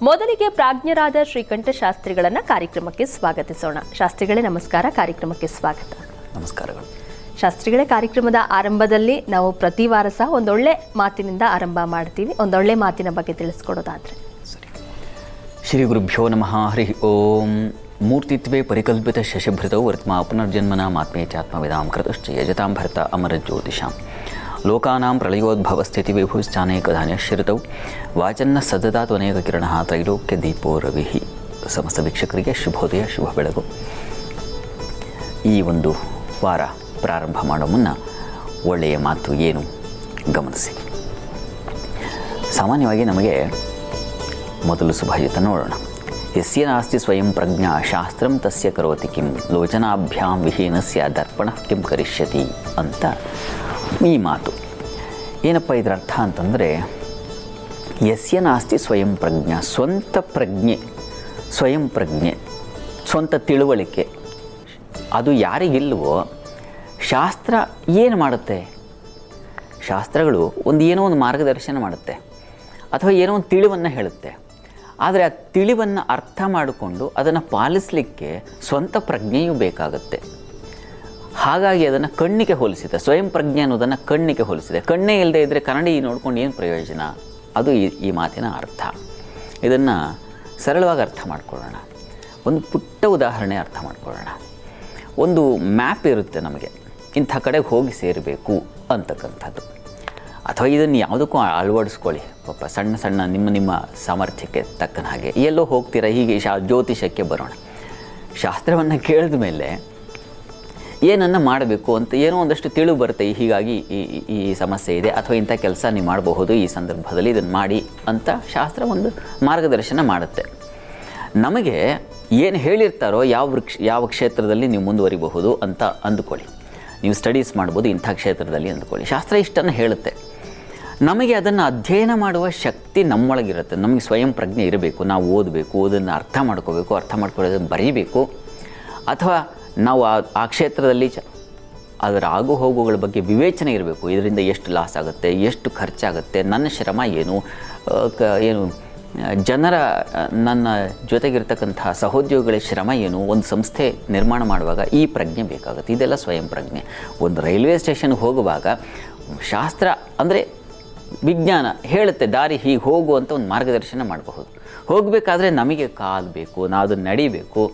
ಮೊದಲಿಗೆ ಪ್ರಾಜ್ಞರಾದ ಶ್ರೀಕಂಠ ಶಾಸ್ತ್ರಿಗಳನ್ನ ಕಾರ್ಯಕ್ರಮಕ್ಕೆ ಸ್ವಾಗತಿಸೋಣ. ಶಾಸ್ತ್ರಿಗಳೇ ನಮಸ್ಕಾರ, ಕಾರ್ಯಕ್ರಮಕ್ಕೆ ಸ್ವಾಗತ. ನಮಸ್ಕಾರಗಳು. ಶಾಸ್ತ್ರಿಗಳೇ, ಕಾರ್ಯಕ್ರಮದ ಆರಂಭದಲ್ಲಿ ನಾವು ಪ್ರತಿ ವಾರ ಸಹ ಒಂದೊಳ್ಳೆ ಮಾತಿನಿಂದ ಆರಂಭ ಮಾಡ್ತೀವಿ. ಒಂದೊಳ್ಳೆ ಮಾತಿನ ಬಗ್ಗೆ ತಿಳಿಸ್ಕೊಡೋದಾದ್ರೆ. ಸರಿ. ಶ್ರೀ ಗುರುಭ್ಯೋ ನಮಃ. ಹರಿ ಓಂ. ಮೂರ್ತಿತ್ವೇ ಪರಿಕಲ್ಪಿತ ಶಶಭೃತೌ ವರ್ತ್ಮಾ ಪುನರ್ಜನ್ಮನ ಮಾತ್ಮೇ ಚಾತ್ಮವಿದಾಂ ಕೃತಶ್ಚ ಯಜತಾಂ ಭರ್ತ ಅಮರ ಜ್ಯೋತಿಷಾಂ ಲೋಕಾನಾಂ ಪ್ರಳಯೋದ್ಭವ ಸ್ಥಿತಿ ವಿಭುಶ್ಚಾನೇಕಧಾನ್ಯಶ್ರಿತೌ ವಾಚನ್ನ ಸದದಾತು ಅನೇಕ ಕಿರಣ ತ್ರೈಲೋಕ್ಯ ದೀಪೋ ರವಿಃ. ಸಮಸ್ತ ವೀಕ್ಷಕರಿಗೆ ಶುಭೋದಯ, ಶುಭ ಬೆಳಗು. ಈ ಒಂದು ವಾರ ಪ್ರಾರಂಭ ಮಾಡೋ ಮುನ್ನ ಒಳ್ಳೆಯ ಮಾತು ಏನು ಗಮನಿಸಿ. ಸಾಮಾನ್ಯವಾಗಿ ನಮಗೆ ಮೊದಲು ಸುಭಾಷಿತ ನೋಡೋಣ. ಯಸ್ಯ ನಾಸ್ತಿ ಸ್ವಯಂ ಪ್ರಜ್ಞಾ ಶಾಸ್ತ್ರಂ ತಸ್ಯ ಕರೋತಿ ಕಿಂ ಲೋಚನಾಭ್ಯಾಂ ವಿಹೀನಸ್ಯ ದರ್ಪಣ ಕಿಂ ಕರಿಷ್ಯತಿ ಅಂತ ಈ ಮಾತು. ಏನಪ್ಪ ಇದರ ಅರ್ಥ ಅಂತಂದರೆ, ಯಸ್ಯ ನಾಸ್ತಿ ಸ್ವಯಂ ಪ್ರಜ್ಞಾ, ಸ್ವಂತ ಪ್ರಜ್ಞೆ, ಸ್ವಯಂ ಪ್ರಜ್ಞೆ, ಸ್ವಂತ ತಿಳುವಳಿಕೆ ಅದು ಯಾರಿಗಿಲ್ವೋ ಶಾಸ್ತ್ರ ಏನು ಮಾಡುತ್ತೆ? ಶಾಸ್ತ್ರಗಳು ಏನೋ ಒಂದು ಮಾರ್ಗದರ್ಶನ ಮಾಡುತ್ತೆ ಅಥವಾ ಏನೋ ಒಂದು ತಿಳಿವನ್ನು ಹೇಳುತ್ತೆ. ಆದರೆ ಆ ತಿಳಿವನ್ನು ಅರ್ಥ ಮಾಡಿಕೊಂಡು ಅದನ್ನು ಪಾಲಿಸಲಿಕ್ಕೆ ಸ್ವಂತ ಪ್ರಜ್ಞೆಯೂ ಬೇಕಾಗುತ್ತೆ. ಹಾಗಾಗಿ ಅದನ್ನು ಕಣ್ಣಿಗೆ ಹೋಲಿಸಿದೆ. ಸ್ವಯಂ ಪ್ರಜ್ಞೆ ಅನ್ನೋದನ್ನು ಕಣ್ಣಿಗೆ ಹೋಲಿಸಿದೆ. ಕಣ್ಣೇ ಇಲ್ಲದೆ ಇದ್ದರೆ ಕನ್ನಡಿ ನೋಡ್ಕೊಂಡು ಏನು ಪ್ರಯೋಜನ? ಅದು ಈ ಮಾತಿನ ಅರ್ಥ. ಇದನ್ನು ಸರಳವಾಗಿ ಅರ್ಥ ಮಾಡ್ಕೊಳ್ಳೋಣ. ಒಂದು ಪುಟ್ಟ ಉದಾಹರಣೆ ಅರ್ಥ ಮಾಡ್ಕೊಳ್ಳೋಣ. ಒಂದು ಮ್ಯಾಪ್ ಇರುತ್ತೆ ನಮಗೆ, ಇಂಥ ಕಡೆಗೆ ಹೋಗಿ ಸೇರಬೇಕು ಅಂತಕ್ಕಂಥದ್ದು. ಅಥವಾ ಇದನ್ನು ಯಾವುದಕ್ಕೂ ಅಳವಡಿಸ್ಕೊಳ್ಳಿ. ಪಾಪ ಸಣ್ಣ ಸಣ್ಣ ನಿಮ್ಮ ಸಾಮರ್ಥ್ಯಕ್ಕೆ ತಕ್ಕನ ಹಾಗೆ ಎಲ್ಲೋ ಹೋಗ್ತೀರಾ. ಹೀಗೆ ಜ್ಯೋತಿಷಕ್ಕೆ ಬರೋಣ. ಶಾಸ್ತ್ರವನ್ನು ಕೇಳಿದ ಮೇಲೆ ಏನನ್ನು ಮಾಡಬೇಕು ಅಂತ ಏನೋ ಒಂದಷ್ಟು ತಿಳಿವು ಬರುತ್ತೆ. ಹೀಗಾಗಿ ಈ ಸಮಸ್ಯೆ ಇದೆ ಅಥವಾ ಇಂಥ ಕೆಲಸ ನೀವು ಮಾಡಬಹುದು, ಈ ಸಂದರ್ಭದಲ್ಲಿ ಇದನ್ನು ಮಾಡಿ ಅಂತ ಶಾಸ್ತ್ರ ಒಂದು ಮಾರ್ಗದರ್ಶನ ಮಾಡುತ್ತೆ. ನಮಗೆ ಏನು ಹೇಳಿರ್ತಾರೋ ಯಾವ ಕ್ಷೇತ್ರದಲ್ಲಿ ನೀವು ಮುಂದುವರಿಬಹುದು ಅಂತ ಅಂದುಕೊಳ್ಳಿ. ನೀವು ಸ್ಟಡೀಸ್ ಮಾಡ್ಬೋದು ಇಂಥ ಕ್ಷೇತ್ರದಲ್ಲಿ ಅಂದುಕೊಳ್ಳಿ. ಶಾಸ್ತ್ರ ಇಷ್ಟನ್ನು ಹೇಳುತ್ತೆ. ನಮಗೆ ಅದನ್ನು ಅಧ್ಯಯನ ಮಾಡುವ ಶಕ್ತಿ ನಮ್ಮೊಳಗಿರುತ್ತೆ. ನಮಗೆ ಸ್ವಯಂ ಪ್ರಜ್ಞೆ ಇರಬೇಕು. ನಾವು ಓದಬೇಕು, ಓದನ್ನು ಅರ್ಥ ಮಾಡ್ಕೋಬೇಕು, ಅರ್ಥ ಮಾಡ್ಕೊಳ್ಳೋದನ್ನು ಬರೀಬೇಕು. ಅಥವಾ ನಾವು ಆ ಕ್ಷೇತ್ರದಲ್ಲಿ ಅದರ ಆಗು ಹೋಗುಗಳ ಬಗ್ಗೆ ವಿವೇಚನೆ ಇರಬೇಕು. ಇದರಿಂದ ಎಷ್ಟು ಲಾಸ್ ಆಗುತ್ತೆ, ಎಷ್ಟು ಖರ್ಚಾಗುತ್ತೆ, ನನ್ನ ಶ್ರಮ ಏನು, ಜನರ ನನ್ನ ಜೊತೆಗಿರ್ತಕ್ಕಂತಹ ಸಹೋದ್ಯೋಗಿಗಳ ಶ್ರಮ ಏನು, ಒಂದು ಸಂಸ್ಥೆ ನಿರ್ಮಾಣ ಮಾಡುವಾಗ ಈ ಪ್ರಜ್ಞೆ ಬೇಕಾಗುತ್ತೆ. ಇದೆಲ್ಲ ಸ್ವಯಂ ಪ್ರಜ್ಞೆ. ಒಂದು ರೈಲ್ವೆ ಸ್ಟೇಷನ್ಗೆ ಹೋಗುವಾಗ ಶಾಸ್ತ್ರ ಅಂದರೆ ವಿಜ್ಞಾನ ಹೇಳುತ್ತೆ, ದಾರಿ ಹೀಗೆ ಹೋಗು ಅಂತ ಒಂದು ಮಾರ್ಗದರ್ಶನ ಮಾಡಬಹುದು. ಹೋಗಬೇಕಾದ್ರೆ ನಮಗೆ ಕಾಲು ಬೇಕು, ನಾವು ಅದನ್ನು ನಡಿಬೇಕು.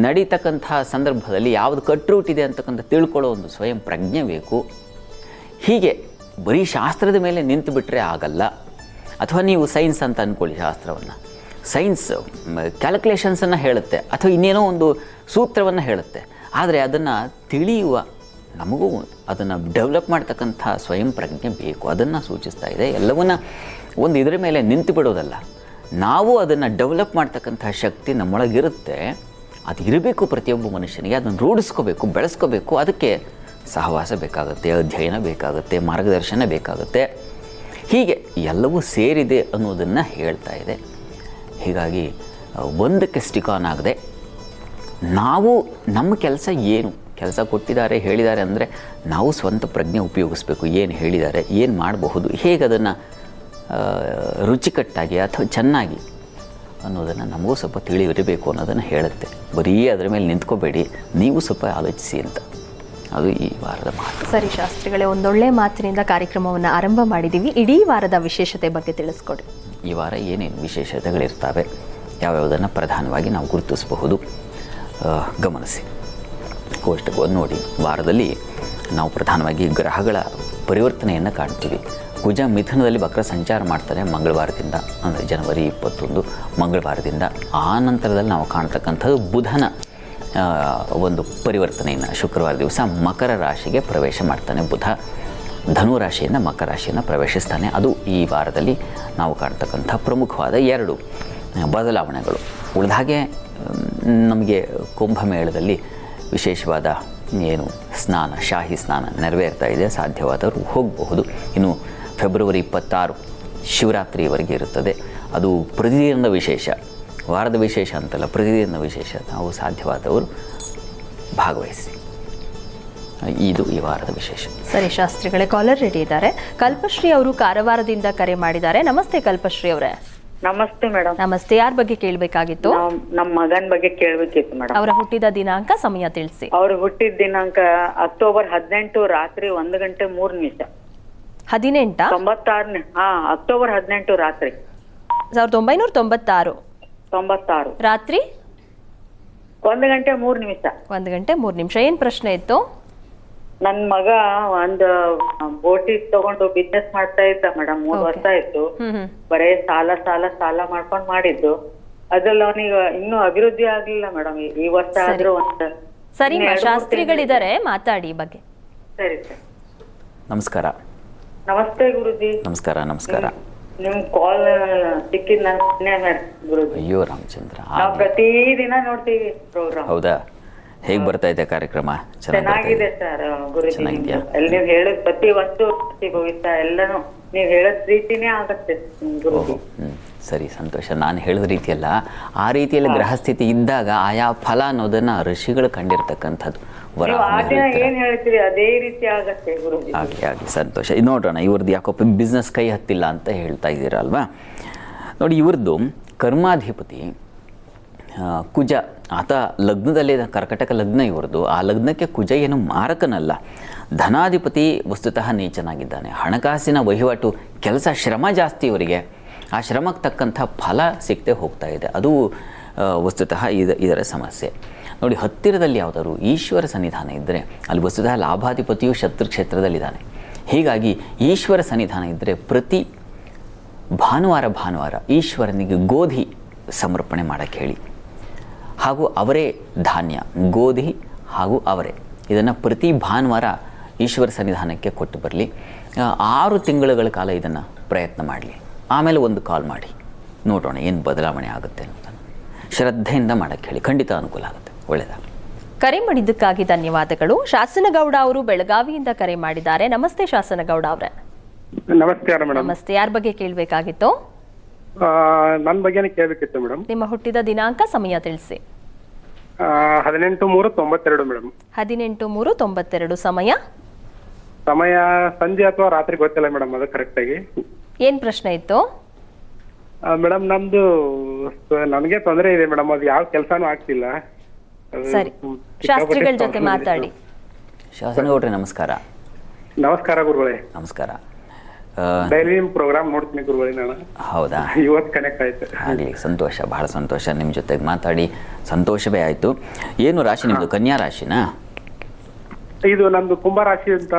ನಡೀತಕ್ಕಂತಹ ಸಂದರ್ಭದಲ್ಲಿ ಯಾವುದು ಕಟ್ ರೂಟ್ ಇದೆ ಅಂತಕ್ಕಂಥ ತಿಳ್ಕೊಳ್ಳೋ ಒಂದು ಸ್ವಯಂ ಪ್ರಜ್ಞೆ ಬೇಕು. ಹೀಗೆ ಬರೀ ಶಾಸ್ತ್ರದ ಮೇಲೆ ನಿಂತು ಬಿಟ್ಟರೆ ಆಗಲ್ಲ. ಅಥವಾ ನೀವು ಸೈನ್ಸ್ ಅಂತ ಅಂದ್ಕೊಳ್ಳಿ. ಶಾಸ್ತ್ರವನ್ನು ಸೈನ್ಸ್ ಕ್ಯಾಲ್ಕುಲೇಷನ್ಸನ್ನು ಹೇಳುತ್ತೆ ಅಥವಾ ಇನ್ನೇನೋ ಒಂದು ಸೂತ್ರವನ್ನು ಹೇಳುತ್ತೆ. ಆದರೆ ಅದನ್ನು ತಿಳಿಯುವ ನಮಗೂ ಅದನ್ನು ಡೆವಲಪ್ ಮಾಡ್ತಕ್ಕಂಥ ಸ್ವಯಂ ಪ್ರಜ್ಞೆ ಬೇಕು. ಅದನ್ನು ಸೂಚಿಸ್ತಾ ಇದೆ. ಎಲ್ಲವನ್ನ ಒಂದು ಇದರ ಮೇಲೆ ನಿಂತು ಬಿಡೋದಲ್ಲ, ನಾವು ಅದನ್ನು ಡೆವಲಪ್ ಮಾಡ್ತಕ್ಕಂಥ ಶಕ್ತಿ ನಮ್ಮೊಳಗಿರುತ್ತೆ. ಅದು ಇರಬೇಕು ಪ್ರತಿಯೊಬ್ಬ ಮನುಷ್ಯನಿಗೆ. ಅದನ್ನು ರೂಢಿಸ್ಕೋಬೇಕು, ಬೆಳೆಸ್ಕೋಬೇಕು. ಅದಕ್ಕೆ ಸಹವಾಸ ಬೇಕಾಗುತ್ತೆ, ಅಧ್ಯಯನ ಬೇಕಾಗುತ್ತೆ, ಮಾರ್ಗದರ್ಶನ ಬೇಕಾಗುತ್ತೆ. ಹೀಗೆ ಎಲ್ಲವೂ ಸೇರಿದೆ ಅನ್ನೋದನ್ನು ಹೇಳ್ತಾ ಇದೆ. ಹೀಗಾಗಿ ಒಂದಕ್ಕೆ ಸ್ಟಿಕ್ ಆನ್ ಆಗದೆ ನಾವು ನಮ್ಮ ಕೆಲಸ ಏನು, ಕೆಲಸ ಕೊಟ್ಟಿದ್ದಾರೆ ಹೇಳಿದ್ದಾರೆ ಅಂದರೆ ನಾವು ಸ್ವಂತ ಪ್ರಜ್ಞೆ ಉಪಯೋಗಿಸ್ಬೇಕು. ಏನು ಹೇಳಿದ್ದಾರೆ, ಏನು ಮಾಡಬಹುದು, ಹೇಗೆ ಅದನ್ನು ರುಚಿಕಟ್ಟಾಗಿ ಅಥವಾ ಚೆನ್ನಾಗಿ ಅನ್ನೋದನ್ನು ನಮಗೂ ಸ್ವಲ್ಪ ತಿಳಿಯಿರಬೇಕು ಅನ್ನೋದನ್ನು ಹೇಳುತ್ತೆ. ಬರೀ ಅದರ ಮೇಲೆ ನಿಂತ್ಕೋಬೇಡಿ, ನೀವು ಸ್ವಲ್ಪ ಆಲೋಚಿಸಿ ಅಂತ. ಅದು ಈ ವಾರದ ಮಾತು. ಸರಿ ಶಾಸ್ತ್ರಿಗಳೇ, ಒಂದೊಳ್ಳೆ ಮಾತಿನಿಂದ ಕಾರ್ಯಕ್ರಮವನ್ನು ಆರಂಭ ಮಾಡಿದ್ದೀವಿ. ಇಡೀ ವಾರದ ವಿಶೇಷತೆ ಬಗ್ಗೆ ತಿಳಿಸ್ಕೊಡಿ. ಈ ವಾರ ಏನೇನು ವಿಶೇಷತೆಗಳಿರ್ತವೆ, ಯಾವ್ಯಾವುದನ್ನು ಪ್ರಧಾನವಾಗಿ ನಾವು ಗುರುತಿಸಬಹುದು ಗಮನಿಸಿ. ಕೋಷ್ಟಕ ನೋಡಿ. ವಾರದಲ್ಲಿ ನಾವು ಪ್ರಧಾನವಾಗಿ ಗ್ರಹಗಳ ಪರಿವರ್ತನೆಯನ್ನು ಕಾಣ್ತೀವಿ. ಕುಜ ಮಿಥುನದಲ್ಲಿ ವಕ್ರ ಸಂಚಾರ ಮಾಡ್ತಾರೆ ಮಂಗಳವಾರದಿಂದ, ಅಂದರೆ ಜನವರಿ 21 ಮಂಗಳವಾರದಿಂದ. ಆ ನಂತರದಲ್ಲಿ ನಾವು ಕಾಣ್ತಕ್ಕಂಥದ್ದು ಬುಧನ ಒಂದು ಪರಿವರ್ತನೆಯನ್ನು. ಶುಕ್ರವಾರ ದಿವಸ ಮಕರ ರಾಶಿಗೆ ಪ್ರವೇಶ ಮಾಡ್ತಾನೆ ಬುಧ. ಧನು ರಾಶಿಯಿಂದ ಮಕರ ರಾಶಿಯನ್ನು ಪ್ರವೇಶಿಸ್ತಾನೆ. ಅದು ಈ ವಾರದಲ್ಲಿ ನಾವು ಕಾಣ್ತಕ್ಕಂಥ ಪ್ರಮುಖವಾದ 2 ಬದಲಾವಣೆಗಳು. ಉಳಿದ ಹಾಗೆ ನಮಗೆ ಕುಂಭಮೇಳದಲ್ಲಿ ವಿಶೇಷವಾದ ಸ್ನಾನ, ಶಾಹಿ ಸ್ನಾನ ನೆರವೇರ್ತಾ ಇದೆ. ಸಾಧ್ಯವಾದವರು ಹೋಗಬಹುದು. ಇನ್ನು ಫೆಬ್ರವರಿ 26 ಶಿವರಾತ್ರಿಯವರೆಗೆ ಇರುತ್ತದೆ. ಅದು ಪ್ರತಿದಿನದ ವಿಶೇಷ, ವಾರದ ವಿಶೇಷ ಅಂತಲ್ಲ, ಪ್ರತಿದಿನದ ವಿಶೇಷ. ನಾವು ಸಾಧ್ಯವಾದವರು ಭಾಗವಹಿಸಿ. ಇದು ಈ ವಾರದ ವಿಶೇಷ. ಸರಿ ಶಾಸ್ತ್ರಿಗಳೇ, ಕಾಲರ್ ರೆಡಿ ಇದ್ದಾರೆ. ಕಲ್ಪಶ್ರೀ ಅವರು ಕಾರವಾರದಿಂದ ಕರೆ ಮಾಡಿದ್ದಾರೆ. ನಮಸ್ತೆ ಕಲ್ಪಶ್ರೀ ಅವರೇ. ನಮಸ್ತೆ ಮೇಡಮ್. ನಮಸ್ತೆ. ಯಾರ ಬಗ್ಗೆ ಕೇಳಬೇಕಾಗಿತ್ತು? ನಮ್ಮ ಮಗನ್ ಬಗ್ಗೆ ಕೇಳ್ಬೇಕಿತ್ತು ಮೇಡಮ್. ಅವರ ಹುಟ್ಟಿದ ದಿನಾಂಕ, ಸಮಯ ತಿಳಿಸಿ. ಅವ್ರು ಹುಟ್ಟಿದ ದಿನಾಂಕ ಅಕ್ಟೋಬರ್ 18 ರಾತ್ರಿ 1:03. 18 96. ಅಕ್ಟೋಬರ್ 18 ರಾತ್ರಿ 1996 ರಾತ್ರಿ 1:03. 1:03. ಏನ್ ಪ್ರಶ್ನೆ ಇತ್ತು? ನನ್ ಮಗ ಒಂದು ಬೋಟಿ ತಗೊಂಡು ಬಿಸ್ನೆಸ್ ಮಾಡ್ತಾ ಇದ್ದ ಮೇಡಮ್. 3 ವರ್ಷ ಆಯ್ತು. ಬರೇ ಸಾಲ ಮಾಡ್ಕೊಂಡ್ ಮಾಡಿದ್ದು. ಅದ್ರಲ್ಲಿ ಅವನಿಗೆ ಇನ್ನೂ ಅಭಿವೃದ್ಧಿ ಆಗ್ಲಿಲ್ಲ ಮೇಡಮ್. ಈ ವರ್ಷ ಆದ್ರೂ ಒಂದು ಸರಿ, ಶಾಸ್ತ್ರಿಗಳಿದ್ದಾರೆ, ಮಾತಾಡಿ ಈ ಬಗ್ಗೆ. ಸರಿ ಸರ್. ನಮಸ್ಕಾರ. ನಮಸ್ತೆ ಗುರುಜಿ. ನಮಸ್ಕಾರ. ನಿಮ್ ಕಾಲ್ ಸಿಕ್ಕಿದ್ ನನ್ ಗುರುಜಿ. ಅಯ್ಯೋ ರಾಮಚಂದ್ರ, ನಾವು ಪ್ರತಿದಿನ ನೋಡ್ತೀವಿ ಪ್ರೋಗ್ರಾಮ್. ಹೌದಾ? ಹೇಗ್ ಬರ್ತಾ ಇದೆ ಕಾರ್ಯಕ್ರಮ? ಚೆನ್ನಾಗಿದೆ ಸರ್ ಗುರುಜಿ. ಚೆನ್ನಾಗಿದ್ಯಾ? ಅಲ್ಲಿ ನೀವ್ ಹೇಳೋದ್ ಪ್ರತಿ ವಸ್ತು ಭವಿಷ್ಯ ಎಲ್ಲಾನು ನೀವ್ ಹೇಳೋದ್ ರೀತಿನೇ ಆಗತ್ತೆ ಗುರುಜಿ. ಸರಿ, ಸಂತೋಷ. ನಾನು ಹೇಳಿದ ರೀತಿಯಲ್ಲ, ಆ ರೀತಿಯಲ್ಲಿ ಗ್ರಹಸ್ಥಿತಿ ಇದ್ದಾಗ ಆಯಾ ಫಲ ಅನ್ನೋದನ್ನ ಋಷಿಗಳು ಕಂಡಿರ್ತಕ್ಕಂಥದ್ದು. ಏನ್ ಹೇಳ್ತೀರಿ ಅದೇ ರೀತಿ ಆಗತ್ತೆ ಗುರುಜಿ. ಆಗ್ಲಿ, ಸಂತೋಷ. ಇದು ನೋಡೋಣ, ಇವ್ರದ್ದು ಯಾಕೋ ಬಿಸ್ನೆಸ್ ಕೈ ಹತ್ತಿಲ್ಲ ಅಂತ ಹೇಳ್ತಾ ಇದ್ದೀರಲ್ವಾ? ನೋಡಿ, ಇವ್ರದ್ದು ಕರ್ಮಾಧಿಪತಿ ಕುಜ. ಆತ ಲಗ್ನದಲ್ಲಿ, ಕರ್ಕಟಕ ಲಗ್ನ ಇವ್ರದ್ದು. ಆ ಲಗ್ನಕ್ಕೆ ಕುಜ ಏನು ಮಾರಕನಲ್ಲ. ಧನಾಧಿಪತಿ ವಸ್ತುತಃ ನೀಚನಾಗಿದ್ದಾನೆ. ಹಣಕಾಸಿನ ವಹಿವಾಟು, ಕೆಲಸ, ಶ್ರಮ ಜಾಸ್ತಿ ಇವರಿಗೆ. ಆ ಶ್ರಮಕ್ಕೆ ತಕ್ಕಂಥ ಫಲ ಸಿಗದೆ ಹೋಗ್ತಾ ಇದೆ. ಅದು ವಸ್ತುತಃ ಇದರ ಸಮಸ್ಯೆ. ನೋಡಿ, ಹತ್ತಿರದಲ್ಲಿ ಯಾವುದಾದ್ರು ಈಶ್ವರ ಸನ್ನಿಧಾನ ಇದ್ದರೆ ಅಲ್ಲಿ ವಸ್ತುತಃ ಲಾಭಾಧಿಪತಿಯು ಶತ್ರು ಕ್ಷೇತ್ರದಲ್ಲಿದ್ದಾನೆ. ಹೀಗಾಗಿ ಈಶ್ವರ ಸನ್ನಿಧಾನ ಇದ್ದರೆ ಪ್ರತಿ ಭಾನುವಾರ ಈಶ್ವರನಿಗೆ ಗೋಧಿ ಸಮರ್ಪಣೆ ಮಾಡೋಕ್ಕೆ ಹೇಳಿ. ಹಾಗೂ ಅವರೇ ಧಾನ್ಯ, ಗೋಧಿ ಹಾಗೂ ಅವರೇ, ಇದನ್ನು ಪ್ರತಿ ಭಾನುವಾರ ಈಶ್ವರ ಸನ್ನಿಧಾನಕ್ಕೆ ಕೊಟ್ಟು ಬರಲಿ. 6 ತಿಂಗಳುಗಳ ಕಾಲ ಇದನ್ನು ಪ್ರಯತ್ನ ಮಾಡಲಿ. ಆಮೇಲೆ ಒಂದು ಕಾಲ್ ಮಾಡಿ ನೋಡೋಣ ಏನು ಬದಲಾವಣೆ ಆಗುತ್ತೆ ಅಂತ. ಶ್ರದ್ಧೆಯಿಂದ ಮಾಡೋಕ್ಕೆ ಹೇಳಿ, ಖಂಡಿತ ಅನುಕೂಲ ಆಗುತ್ತೆ. ಒಳ್ಳೆಯದಾಗ. ಕರೆ ಮಾಡಿದ್ದಕ್ಕಾಗಿ ಧನ್ಯವಾದಗಳು. ಶಾಸನಗೌಡ ಅವರು ಬೆಳಗಾವಿಯಿಂದ ಕರೆ ಮಾಡಿದ್ದಾರೆ. ನಮಸ್ತೆ ಶಾಸನಗೌಡ ಅವರೇ. ನಮಸ್ಕಾರ ಮೇಡಮ್. ನಮಸ್ತೆ. ಯಾರ ಬಗ್ಗೆ ಕೇಳಬೇಕಾಗಿತ್ತು? ನನ್ನ ಬಗ್ಗೆನೇ ಕೇಳಬೇಕಿತ್ತು ಮೇಡಮ್. ನಿಮ್ಮ ಹುಟ್ಟಿದ ದಿನಾಂಕ, ಸಮಯ ತಿಳಿಸಿ. 18/3/92 ಮೇಡಮ್. 18/3/92. ಸಮಯ ಸಂಜೆ ಅಥವಾ ರಾತ್ರಿ ಗೊತ್ತಿಲ್ಲ ಮೇಡಮ್, ಅದು ಕರೆಕ್ಟ್ ಆಗಿ. ಏನ್ ಪ್ರಶ್ನೆ ಇತ್ತು ಮೇಡಮ್? ನಮ್ದು ನನಗೆ ತೊಂದರೆ ಇದೆ ಮೇಡಮ್, ಅದು ಯಾವ ಕೆಲಸನೂ ಆಗ್ತಿಲ್ಲ. ಸರಿ, ಶಾಸ್ತ್ರಿಗಳ ಜೊತೆ ಮಾತಾಡಿ. ಶಾಸನಗೌಡ್ರೆ ನಮಸ್ಕಾರ. ನಮಸ್ಕಾರ ಗುರುಗಳೇ. ನಮಸ್ಕಾರ. ಡೈಲಿ ನಿಮ್ ಪ್ರೋಗ್ರಾಮ್ ನೋಡ್ತೀನಿ ಗುರುಗಳೇ ನಾನು. ಹೌದಾ? ಇವತ್ತು ಕನೆಕ್ಟ್ ಆಯ್ತು. ಆಗಲಿ, ಸಂತೋಷ, ಬಹಳ ಸಂತೋಷ. ನಿಮ್ಮ ಜೊತೆಗೆ ಮಾತಾಡಿ ಸಂತೋಷವೇ ಆಯಿತು. ಏನು ರಾಶಿ ನಿಮ್ಮದು? ಕನ್ಯಾ ರಾಶಿನಾ? ಇದು ನಂದು ಕುಂಭರಾಶಿ ಅಂತ.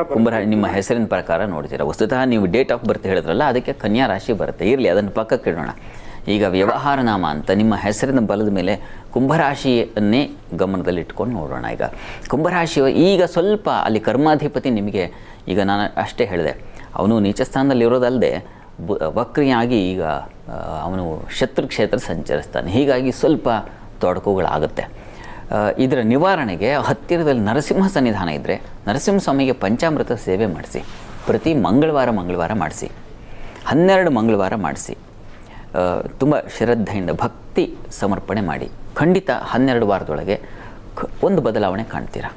ನಿಮ್ಮ ಹೆಸರಿನ ಪ್ರಕಾರ ನೋಡ್ತೀರಾ. ವಸ್ತುತಃ ನೀವು ಡೇಟ್ ಆಫ್ ಬರ್ತ್ ಹೇಳಿದ್ರಲ್ಲ, ಅದಕ್ಕೆ ಕನ್ಯಾ ರಾಶಿ ಬರುತ್ತೆ. ಇರಲಿ, ಅದನ್ನು ಪಕ್ಕಕ್ಕೆ ಇಡೋಣ. ಈಗ ವ್ಯವಹಾರ ನಾಮ ಅಂತ ನಿಮ್ಮ ಹೆಸರಿನ ಬಲದ ಮೇಲೆ ಕುಂಭರಾಶಿಯನ್ನೇ ಗಮನದಲ್ಲಿ ಇಟ್ಕೊಂಡು ನೋಡೋಣ. ಈಗ ಕುಂಭರಾಶಿ ಈಗ ಸ್ವಲ್ಪ ಅಲ್ಲಿ ಕರ್ಮಾಧಿಪತಿ ನಿಮಗೆ, ಈಗ ನಾನು ಅಷ್ಟೇ ಹೇಳಿದೆ, ಅವನು ನೀಚ ಸ್ಥಾನದಲ್ಲಿ ಇರೋದಲ್ಲದೆ ವಕ್ರಿಯಾಗಿ ಈಗ ಅವನು ಶತ್ರು ಕ್ಷೇತ್ರ ಸಂಚರಿಸ್ತಾನೆ. ಹೀಗಾಗಿ ಸ್ವಲ್ಪ ತೊಡಕುಗಳಾಗುತ್ತೆ. ಇದರ ನಿವಾರಣೆಗೆ ಹತ್ತಿರದಲ್ಲಿ ನರಸಿಂಹ ಸನ್ನಿಧಾನ ಇದ್ದರೆ ನರಸಿಂಹಸ್ವಾಮಿಗೆ ಪಂಚಾಮೃತ ಸೇವೆ ಮಾಡಿಸಿ. ಪ್ರತಿ ಮಂಗಳವಾರ ಮಾಡಿಸಿ. 12 ಮಂಗಳವಾರ ಮಾಡಿಸಿ. ತುಂಬ ಶ್ರದ್ಧೆಯಿಂದ ಭಕ್ತಿ ಸಮರ್ಪಣೆ ಮಾಡಿ. ಖಂಡಿತ 12 ವಾರದೊಳಗೆ ಒಂದು ಬದಲಾವಣೆ ಕಾಣ್ತೀರಾ.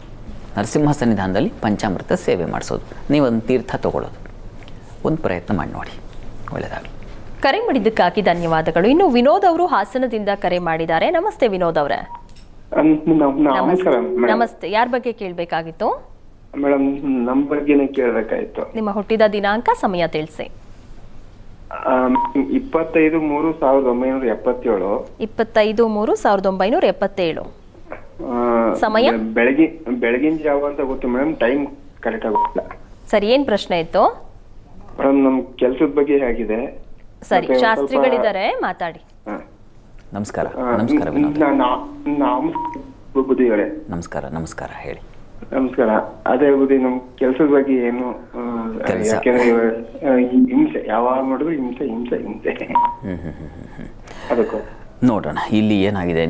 ನರಸಿಂಹ ಸನ್ನಿಧಾನದಲ್ಲಿ ಪಂಚಾಮೃತ ಸೇವೆ ಮಾಡಿಸೋದು, ನೀವೊಂದು ತೀರ್ಥ ತಗೊಳ್ಳೋದು, ಒಂದು ಪ್ರಯತ್ನ ಮಾಡಿ ನೋಡಿ. ಒಳ್ಳೆಯದಾಗಲಿ. ಕರೆ ಮಾಡಿದ್ದಕ್ಕಾಗಿ ಧನ್ಯವಾದಗಳು. ಇನ್ನು ವಿನೋದ್ ಅವರು ಹಾಸನದಿಂದ ಕರೆ ಮಾಡಿದ್ದಾರೆ. ನಮಸ್ತೆ ವಿನೋದ್ ಅವರೇ. ನಮಸ್ತೆ. ಯಾರ ಬಗ್ಗೆ ಕೇಳಬೇಕಾಗಿತ್ತು? ಮೇಡಮ್, ನಮ್ಮ ಬಗ್ಗೆನೇ ಕೇಳಬೇಕಾಯ್ತು. ನಿಮ್ಮ ಹುಟ್ಟಿದ ದಿನಾಂಕ, ಸಮಯ ತಿಳಿಸಿ. 25/3/1977. 25/3/1977. ಸಮಯ ಬೆಳಗಿನ ಜಾವ ಅಂತ ಗೊತ್ತು ಮೇಡಮ್, ಟೈಮ್ ಕರೆಕ್ಟ್ ಆಗುತ್ತಿಲ್ಲ. ಸರಿ, ಏನ್ ಪ್ರಶ್ನೆ ಇತ್ತು ಮೇಡಮ್? ನಮ್ ಕೆಲ್ಸದ ಬಗ್ಗೆ ಹೇಗಿದೆ? ಸರಿ, ಶಾಸ್ತ್ರಿಗಳಿದ್ದಾರೆ, ಮಾತಾಡಿ. ನಮಸ್ಕಾರ. ನಮಸ್ಕಾರ ವಿನೋದ್. ಬುದ್ಧಿಗಳೇ ನಮಸ್ಕಾರ. ಹೇಳಿ. ನಮಸ್ಕಾರ. ಅದೇ ಬುದ್ಧಿ, ನಮ್ ಕೆಲ್ಸದ ಬಗ್ಗೆ ಏನು? ಯಾಕೆಂದ್ರೆ ಹಿಂಸೆ, ಯಾವಾಗ ನೋಡಿದ್ರು ಹಿಂಸೆ. ಅದಕ್ಕೂ ನೋಡೋಣ ಇಲ್ಲಿ ಏನಾಗಿದೆ.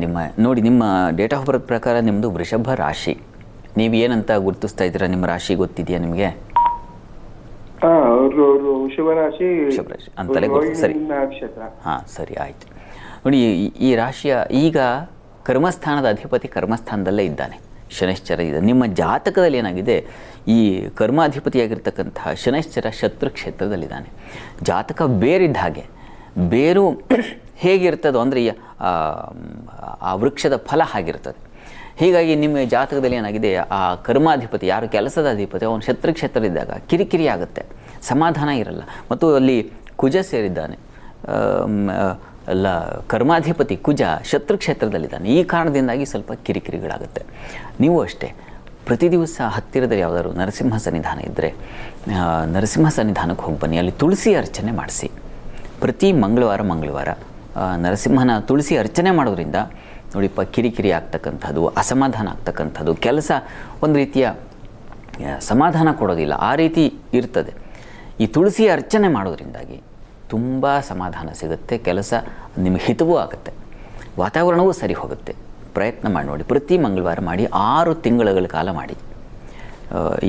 ನಿಮ್ಮ ಡೇಟ್ ಆಫ್ ಬರ್ತ್ ಪ್ರಕಾರ ನಿಮ್ಮದು ವೃಷಭ ರಾಶಿ. ನೀವು ಏನಂತ ಗುರುತಿಸ್ತಾ ಇದ್ದೀರಾ? ನಿಮ್ಮ ರಾಶಿ ಗೊತ್ತಿದೆಯಾ ನಿಮಗೆ? ವೃಷಭ ರಾಶಿ ಅಂತಲೇ ಗೊತ್ತು. ಸರಿ, ಹಾಂ, ಸರಿ, ಆಯಿತು. ನೋಡಿ, ಈ ರಾಶಿಯ ಈಗ ಕರ್ಮಸ್ಥಾನದ ಅಧಿಪತಿ ಕರ್ಮಸ್ಥಾನದಲ್ಲೇ ಇದ್ದಾನೆ, ಶನೈಶ್ಚರ ಇದೆ. ನಿಮ್ಮ ಜಾತಕದಲ್ಲಿ ಏನಾಗಿದೆ, ಈ ಕರ್ಮಾಧಿಪತಿಯಾಗಿರ್ತಕ್ಕಂತಹ ಶನೈಶ್ಚರ ಶತ್ರು ಕ್ಷೇತ್ರದಲ್ಲಿದ್ದಾನೆ. ಜಾತಕ ಬೇರಿದ್ದ ಹಾಗೆ, ಬೇರು ಹೇಗಿರ್ತದೋ ಅಂದರೆ ಆ ವೃಕ್ಷದ ಫಲ ಹಾಗಿರ್ತದೆ. ಹೀಗಾಗಿ ನಿಮ್ಮ ಜಾತಕದಲ್ಲಿ ಏನಾಗಿದೆ, ಆ ಕರ್ಮಾಧಿಪತಿ ಯಾರು ಕೆಲಸದ ಅಧಿಪತಿ ಅವನು ಶತ್ರುಕ್ಷೇತ್ರದಿದ್ದಾಗ ಕಿರಿಕಿರಿ ಆಗುತ್ತೆ, ಸಮಾಧಾನ ಇರಲ್ಲ. ಮತ್ತು ಅಲ್ಲಿ ಕುಜ ಸೇರಿದ್ದಾನೆ, ಅಲ್ಲ ಕರ್ಮಾಧಿಪತಿ ಕುಜ ಶತ್ರುಕ್ಷೇತ್ರದಲ್ಲಿದ್ದಾನೆ. ಈ ಕಾರಣದಿಂದಾಗಿ ಸ್ವಲ್ಪ ಕಿರಿಕಿರಿಗಳಾಗುತ್ತೆ. ನೀವು ಅಷ್ಟೇ ಪ್ರತಿ ದಿವಸ ಹತ್ತಿರದಲ್ಲಿ ಯಾವುದಾದ್ರು ನರಸಿಂಹ ಸನ್ನಿಧಾನ ಇದ್ದರೆ ನರಸಿಂಹ ಸನ್ನಿಧಾನಕ್ಕೆ ಹೋಗಿ ಬನ್ನಿ. ಅಲ್ಲಿ ತುಳಸಿ ಅರ್ಚನೆ ಮಾಡಿಸಿ. ಪ್ರತಿ ಮಂಗಳವಾರ ನರಸಿಂಹನ ತುಳಸಿ ಅರ್ಚನೆ ಮಾಡೋದ್ರಿಂದ ನೋಡಿಪ್ಪ ಕಿರಿಕಿರಿ ಆಗ್ತಕ್ಕಂಥದ್ದು, ಅಸಮಾಧಾನ ಆಗ್ತಕ್ಕಂಥದ್ದು, ಕೆಲಸ ಒಂದು ರೀತಿಯ ಸಮಾಧಾನ ಕೊಡೋದಿಲ್ಲ, ಆ ರೀತಿ ಇರ್ತದೆ. ಈ ತುಳಸಿ ಅರ್ಚನೆ ಮಾಡೋದ್ರಿಂದಾಗಿ ತುಂಬ ಸಮಾಧಾನ ಸಿಗುತ್ತೆ, ಕೆಲಸ ನಿಮಗೆ ಹಿತವೂ ಆಗುತ್ತೆ, ವಾತಾವರಣವೂ ಸರಿ ಹೋಗುತ್ತೆ. ಪ್ರಯತ್ನ ಮಾಡಿ ನೋಡಿ, ಪ್ರತಿ ಮಂಗಳವಾರ ಮಾಡಿ, 6 ತಿಂಗಳ ಕಾಲ ಮಾಡಿ.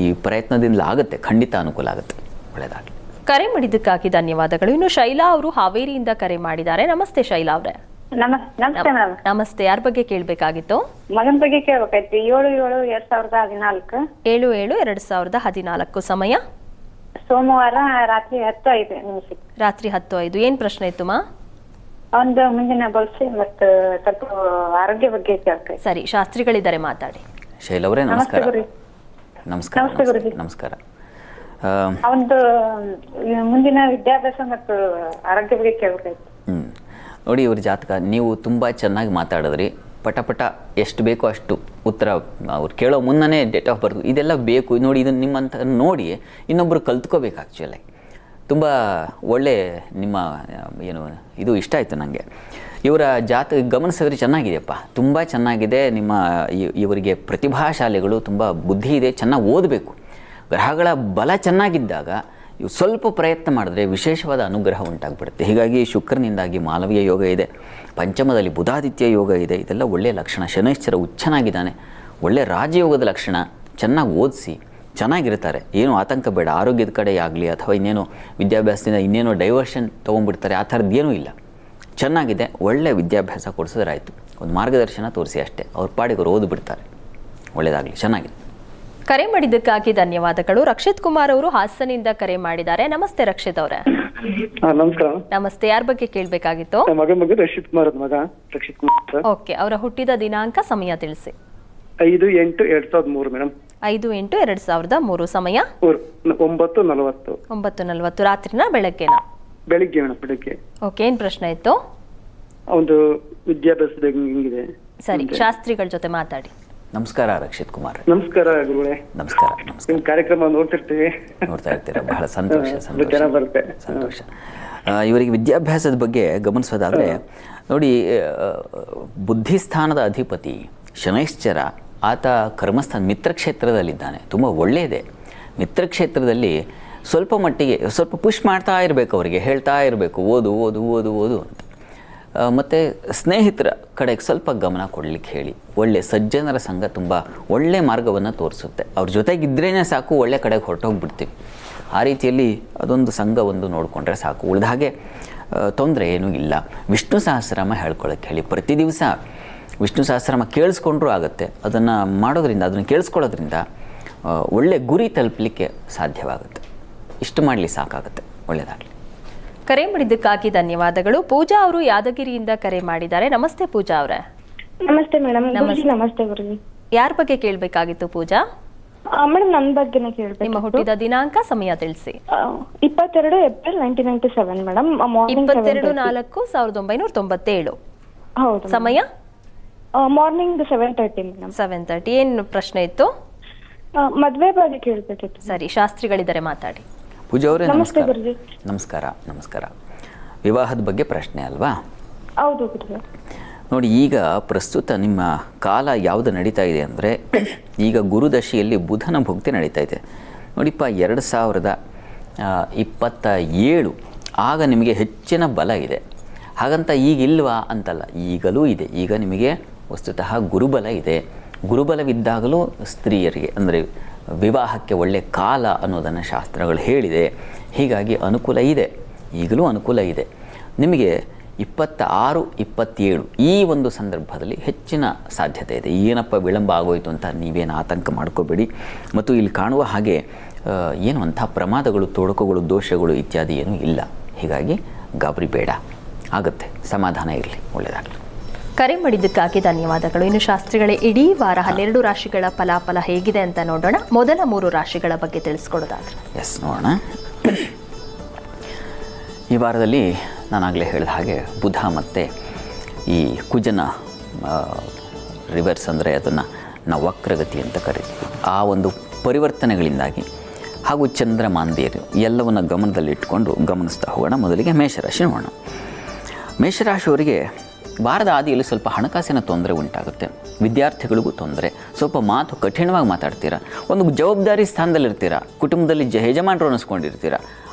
ಈ ಪ್ರಯತ್ನದಿಂದ ಆಗುತ್ತೆ, ಖಂಡಿತ ಅನುಕೂಲ ಆಗುತ್ತೆ. ಒಳ್ಳೆಯದಾಗಲಿ. ಕರೆ ಮಾಡಿದ್ದಕ್ಕಾಗಿ ಧನ್ಯವಾದಗಳು. ಇನ್ನು ಶೈಲಾ ಅವರು ಹಾವೇರಿಯಿಂದ ಕರೆ ಮಾಡಿದ್ದಾರೆ. ನಮಸ್ತೆ ಶೈಲಾ ಅವರೇ. ನಮಸ್ತೆ ಮೇಡಮ್. ನಮಸ್ತೆ. ಯಾರ ಬಗ್ಗೆ ಕೇಳಬೇಕಾಗಿತ್ತು? ಮಗನ ಬಗ್ಗೆ ಕೇಳ್ಬೇಕಾಯ್ತು. 7/7/2014. 7/7/2014. ಸಮಯ ಸೋಮವಾರ ರಾತ್ರಿ 10:05 ರಾತ್ರಿ 10:05. ಏನ್ ಪ್ರಶ್ನೆ ಇತ್ತು ಮಾ? ಒಂದು ಮುಂದಿನ ಭವಿಷ್ಯ ಮತ್ತು ಸ್ವಲ್ಪ ಆರೋಗ್ಯ ಬಗ್ಗೆ ಕೇಳ್ಬೇಕು. ಸರಿ, ಶಾಸ್ತ್ರಿಗಳಿದ್ದಾರೆ, ಮಾತಾಡಿ. ಶೈಲಾ ಅವರೇ ನಮಸ್ಕಾರ. ನಮಸ್ತೆ ಗುರುಜಿ. ನಮಸ್ಕಾರ. ಒಂದು ಮುಂದಿನ ವಿದ್ಯಾಭ್ಯಾಸ ಮತ್ತು ಆರೋಗ್ಯ ಬಗ್ಗೆ ಕೇಳ್ಬೇಕಾಯ್ತು. ನೋಡಿ, ಇವ್ರ ಜಾತಕ ನೀವು ತುಂಬ ಚೆನ್ನಾಗಿ ಮಾತಾಡಿದ್ರಿ. ಪಟ ಎಷ್ಟು ಬೇಕೋ ಅಷ್ಟು ಉತ್ತರ ಅವ್ರು ಕೇಳೋ ಮುನ್ನನೇ ಡೇಟ್ ಆಫ್ ಬರ್ತ್ ಇದೆಲ್ಲ ಬೇಕು. ನೋಡಿ, ಇದನ್ನು ನಿಮ್ಮಂತ ನೋಡಿ ಇನ್ನೊಬ್ಬರು ಕಲ್ತ್ಕೋಬೇಕು. ಆ್ಯಕ್ಚುಲಿ ತುಂಬ ಒಳ್ಳೆ ನಿಮ್ಮ ಇದು ಇಷ್ಟ ಆಯಿತು ನನಗೆ. ಇವರ ಜಾತಕ ಗಮನಿಸಿದ್ರೆ ಚೆನ್ನಾಗಿದೆಯಪ್ಪ, ತುಂಬ ಚೆನ್ನಾಗಿದೆ. ಇವರಿಗೆ ಪ್ರತಿಭಾಶಾಲಿಗಳು, ತುಂಬ ಬುದ್ಧಿ ಇದೆ, ಚೆನ್ನಾಗಿ ಓದಬೇಕು. ಗ್ರಹಗಳ ಬಲ ಚೆನ್ನಾಗಿದ್ದಾಗ ಇವು ಸ್ವಲ್ಪ ಪ್ರಯತ್ನ ಮಾಡಿದ್ರೆ ವಿಶೇಷವಾದ ಅನುಗ್ರಹ ಉಂಟಾಗ್ಬಿಡುತ್ತೆ. ಹೀಗಾಗಿ ಶುಕ್ರನಿಂದಾಗಿ ಮಾಲವೀಯ ಯೋಗ ಇದೆ, ಪಂಚಮದಲ್ಲಿ ಬುಧಾದಿತ್ಯ ಯೋಗ ಇದೆ. ಇದೆಲ್ಲ ಒಳ್ಳೆಯ ಲಕ್ಷಣ. ಶನೈಶ್ಚರ ಉಚ್ಚನಾಗಿದ್ದಾನೆ, ಒಳ್ಳೆ ರಾಜಯೋಗದ ಲಕ್ಷಣ. ಚೆನ್ನಾಗಿ ಓದಿಸಿ ಚೆನ್ನಾಗಿರ್ತಾರೆ, ಏನು ಆತಂಕ ಬೇಡ. ಆರೋಗ್ಯದ ಕಡೆ ಆಗಲಿ ಅಥವಾ ಇನ್ನೇನೋ ವಿದ್ಯಾಭ್ಯಾಸದಿಂದ ಇನ್ನೇನೋ ಡೈವರ್ಷನ್ ತೊಗೊಂಡ್ಬಿಡ್ತಾರೆ, ಆ ಥರದ್ದು ಏನೂ ಇಲ್ಲ. ಚೆನ್ನಾಗಿದೆ, ಒಳ್ಳೆ ವಿದ್ಯಾಭ್ಯಾಸ ಕೊಡಿಸಿದ್ರಾಯ್ತು. ಒಂದು ಮಾರ್ಗದರ್ಶನ ತೋರಿಸಿ ಅಷ್ಟೇ, ಅವ್ರ ಪಾಡಿಗೆ ಓದ್ಬಿಡ್ತಾರೆ. ಒಳ್ಳೆಯದಾಗಲಿ, ಚೆನ್ನಾಗಿದೆ. ಕರೆ ಮಾಡಿದ್ದಕ್ಕಾಗಿ ಧನ್ಯವಾದಗಳು. ರಕ್ಷಿತ್ ಕುಮಾರ್ ಅವರು ಹಾಸನಿಂದ ಕರೆ ಮಾಡಿದ್ದಾರೆ. ನಮಸ್ತೆ ರಕ್ಷಿತ್ ಅವರೇ. ನಮಸ್ಕಾರ. ನಮಸ್ತೆ. ಯಾರ ಬಗ್ಗೆ ಕೇಳಬೇಕಾಗಿತ್ತು? ಮಗ ರಕ್ಷಿತ್ ಕುಮಾರ್ ಮಗ ರಕ್ಷಿತ್ ಕುಮಾರ್. ಓಕೆ, ಅವರ ಹುಟ್ಟಿದ ದಿನಾಂಕ, ಸಮಯ ತಿಳಿಸಿ. 5/8/2003 ಮೇಡಮ್. 5/8/2003. ಸಮಯ 9:40. 9:40. ರಾತ್ರಿನಾ ಬೆಳಗ್ಗೆನಾ? ಬೆಳಿಗ್ಗೆ ಮೇಡಮ್, ಬೆಳಿಗ್ಗೆ. ಓಕೆ, ಏನ್ ಪ್ರಶ್ನೆ ಇತ್ತು? ಒಂದು ವಿದ್ಯಾಭ್ಯಾಸದ ಹೆಂಗಿದೆ? ಸರಿ, ಶಾಸ್ತ್ರಿಗಳ ಜೊತೆ ಮಾತಾಡಿ. ನಮಸ್ಕಾರ ರಕ್ಷಿತ್ ಕುಮಾರ್. ನಮಸ್ಕಾರ ಗುರುಗಳೇ. ನಮಸ್ಕಾರ. ನಿಮ್ಮ ಕಾರ್ಯಕ್ರಮ ನೋಡ್ತಿರ್ತೀವಿ. ನೋಡ್ತಾ ಇರ್ತೀರಾ? ಬಹಳ ಸಂತೋಷ. ಸಂತೋಷ. ಇವರಿಗೆ ವಿದ್ಯಾಭ್ಯಾಸದ ಬಗ್ಗೆ ಗಮನಿಸೋದಾದರೆ ನೋಡಿ, ಬುದ್ಧಿಸ್ಥಾನದ ಅಧಿಪತಿ ಶನೈಶ್ಚರ, ಆತ ಕರ್ಮಸ್ಥಾನ ಮಿತ್ರಕ್ಷೇತ್ರದಲ್ಲಿದ್ದಾನೆ. ತುಂಬ ಒಳ್ಳೆಯದೇ. ಮಿತ್ರಕ್ಷೇತ್ರದಲ್ಲಿ ಸ್ವಲ್ಪ ಮಟ್ಟಿಗೆ ಸ್ವಲ್ಪ ಪುಷ್ ಮಾಡ್ತಾ ಇರಬೇಕು, ಅವರಿಗೆ ಹೇಳ್ತಾ ಇರಬೇಕು, ಓದು ಓದು ಓದು ಓದು ಅಂತ. ಮತ್ತು ಸ್ನೇಹಿತರ ಕಡೆಗೆ ಸ್ವಲ್ಪ ಗಮನ ಕೊಡಲಿಕ್ಕೆ ಹೇಳಿ. ಒಳ್ಳೆ ಸಜ್ಜನರ ಸಂಘ ತುಂಬ ಒಳ್ಳೆ ಮಾರ್ಗವನ್ನು ತೋರಿಸುತ್ತೆ. ಅವ್ರ ಜೊತೆಗಿದ್ರೇ ಸಾಕು, ಒಳ್ಳೆ ಕಡೆಗೆ ಹೊರಟೋಗ್ಬಿಡ್ತೀವಿ. ಆ ರೀತಿಯಲ್ಲಿ ಅದೊಂದು ಸಂಘ ಒಂದು ನೋಡಿಕೊಂಡ್ರೆ ಸಾಕು. ಉಳಿದ ಹಾಗೆ ತೊಂದರೆ ಏನೂ ಇಲ್ಲ. ವಿಷ್ಣು ಸಹಸ್ರನಾಮ ಹೇಳ್ಕೊಳ್ಳೋಕ್ಕೆ ಹೇಳಿ. ಪ್ರತಿ ದಿವಸ ವಿಷ್ಣು ಸಹಸ್ರನಾಮ ಕೇಳಿಸ್ಕೊಂಡ್ರೂ ಆಗುತ್ತೆ. ಅದನ್ನು ಮಾಡೋದ್ರಿಂದ, ಅದನ್ನು ಕೇಳಿಸ್ಕೊಳ್ಳೋದ್ರಿಂದ ಒಳ್ಳೆ ಗುರಿ ತಲುಪಲಿಕ್ಕೆ ಸಾಧ್ಯವಾಗುತ್ತೆ. ಇಷ್ಟು ಮಾಡಲಿ ಸಾಕಾಗುತ್ತೆ. ಒಳ್ಳೆಯದಾಗಲಿ. ಕರೆ ಮಾಡಿದ್ದಕ್ಕಾಗಿ ಧನ್ಯವಾದಗಳು. ಪೂಜಾ ಅವರು ಯಾದಗಿರಿಯಿಂದ ಕರೆ ಮಾಡಿದ್ದಾರೆ. ನಮಸ್ತೆ ಪೂಜಾ ಅವರೇ. ನಮಸ್ತೆ ಮೇಡಮ್. ನಮಸ್ತೆ ಗುರುಜಿ. ಯಾರ ಬಗ್ಗೆ ಕೇಳಬೇಕಾಗಿತ್ತು ಪೂಜಾ? ಮೇಡಮ್ ನನ್ನ ಬಗ್ಗೆನೇ ಕೇಳಬೇಕು. ನಿಮ್ಮ ಹುಟ್ಟಿದ ದಿನಾಂಕ, ಸಮಯ ತಿಳಿಸಿ. 22/4/1997 ಮೇಡಮ್. 22/4/1997. ಹೌದು. ಸಮಯ ಮಾರ್ನಿಂಗ್ 7:30 ಮೇಡಮ್. 7:30. ಏನು ಪ್ರಶ್ನೆ ಇತ್ತು? ಮದ್ವೆ ಬಗ್ಗೆ ಕೇಳಬೇಕಿತ್ತು. ಸರಿ, ಶಾಸ್ತ್ರಿಗಳಿದ್ದಾರೆ, ಮಾತಾಡಿ. ಪೂಜಾ ಅವರೇ ನಮಸ್ಕಾರ. ನಮಸ್ಕಾರ. ನಮಸ್ಕಾರ. ವಿವಾಹದ ಬಗ್ಗೆ ಪ್ರಶ್ನೆ ಅಲ್ವಾ? ಹೌದು ಗುರುಜಿ. ನೋಡಿ, ಈಗ ಪ್ರಸ್ತುತ ನಿಮ್ಮ ಕಾಲ ಯಾವುದು ನಡೀತಾ ಇದೆ ಅಂದರೆ, ಈಗ ಗುರುದಶೆಯಲ್ಲಿ ಬುಧನ ಭುಕ್ತಿ ನಡೀತಾ ಇದೆ. ನೋಡಿಪ್ಪ, 2027 ಆಗ ನಿಮಗೆ ಹೆಚ್ಚಿನ ಬಲ ಇದೆ. ಹಾಗಂತ ಈಗಿಲ್ವಾ ಅಂತಲ್ಲ, ಈಗಲೂ ಇದೆ. ಈಗ ನಿಮಗೆ ವಸ್ತುತಃ ಗುರುಬಲ ಇದೆ. ಗುರುಬಲವಿದ್ದಾಗಲೂ ಸ್ತ್ರೀಯರಿಗೆ ಅಂದರೆ ವಿವಾಹಕ್ಕೆ ಒಳ್ಳೆ ಕಾಲ ಅನ್ನೋದನ್ನು ಶಾಸ್ತ್ರಗಳು ಹೇಳಿದೆ. ಹೀಗಾಗಿ ಅನುಕೂಲ ಇದೆ, ಈಗಲೂ ಅನುಕೂಲ ಇದೆ. ನಿಮಗೆ 26, 27 ಈ ಒಂದು ಸಂದರ್ಭದಲ್ಲಿ ಹೆಚ್ಚಿನ ಸಾಧ್ಯತೆ ಇದೆ. ಏನಪ್ಪ ವಿಳಂಬ ಆಗೋಯ್ತು ಅಂತ ನೀವೇನು ಆತಂಕ ಮಾಡ್ಕೋಬೇಡಿ. ಮತ್ತು ಇಲ್ಲಿ ಕಾಣುವ ಹಾಗೆ ಏನು ಅಂಥ ಪ್ರಮಾದಗಳು, ತೊಡಕುಗಳು, ದೋಷಗಳು ಇತ್ಯಾದಿ ಏನೂ ಇಲ್ಲ. ಹೀಗಾಗಿ ಗಾಬರಿ ಬೇಡ. ಆಗುತ್ತೆ. ಸಮಾಧಾನ ಇರಲಿ, ಒಳ್ಳೆಯದಾಗಲಿ. ಕರೆ ಮಾಡಿದ್ದಕ್ಕಾಗಿ ಧನ್ಯವಾದಗಳು. ಇನ್ನು ಶಾಸ್ತ್ರಿಗಳೇ, ಇಡೀ ವಾರ 12 ರಾಶಿಗಳ ಫಲಾಫಲ ಹೇಗಿದೆ ಅಂತ ನೋಡೋಣ. ಮೊದಲ 3 ರಾಶಿಗಳ ಬಗ್ಗೆ ತಿಳಿಸ್ಕೊಡೋದಾದ್ರೆ. ಎಸ್, ನೋಡೋಣ. ಈ ವಾರದಲ್ಲಿ ನಾನಾಗಲೇ ಹೇಳಿದ ಹಾಗೆ ಬುಧ ಮತ್ತು ಈ ಕುಜನ ರಿವರ್ಸ್, ಅಂದರೆ ಅದನ್ನು ನಾವು ವಕ್ರಗತಿ ಅಂತ ಕರಿತೀವಿ. ಆ ಒಂದು ಪರಿವರ್ತನೆಗಳಿಂದಾಗಿ ಹಾಗೂ ಚಂದ್ರಮಾಂದ್ಯರು ಎಲ್ಲವನ್ನು ಗಮನದಲ್ಲಿಟ್ಟುಕೊಂಡು ಗಮನಿಸ್ತಾ ಹೋಗೋಣ. ಮೊದಲಿಗೆ ಮೇಷರಾಶಿ ನೋಡೋಣ. ಮೇಷರಾಶಿಯವರಿಗೆ ವಾರದ ಆದಿಯಲ್ಲಿ ಸ್ವಲ್ಪ ಹಣಕಾಸಿನ ತೊಂದರೆ ಉಂಟಾಗುತ್ತೆ. ವಿದ್ಯಾರ್ಥಿಗಳಿಗೂ ತೊಂದರೆ. ಸ್ವಲ್ಪ ಮಾತು ಕಠಿಣವಾಗಿ ಮಾತಾಡ್ತೀರಾ. ಒಂದು ಜವಾಬ್ದಾರಿ ಸ್ಥಾನದಲ್ಲಿರ್ತೀರ. ಕುಟುಂಬದಲ್ಲಿ ಯಜಮಾನರು ಅನ್ನಿಸ್ಕೊಂಡಿರ್ತೀರ.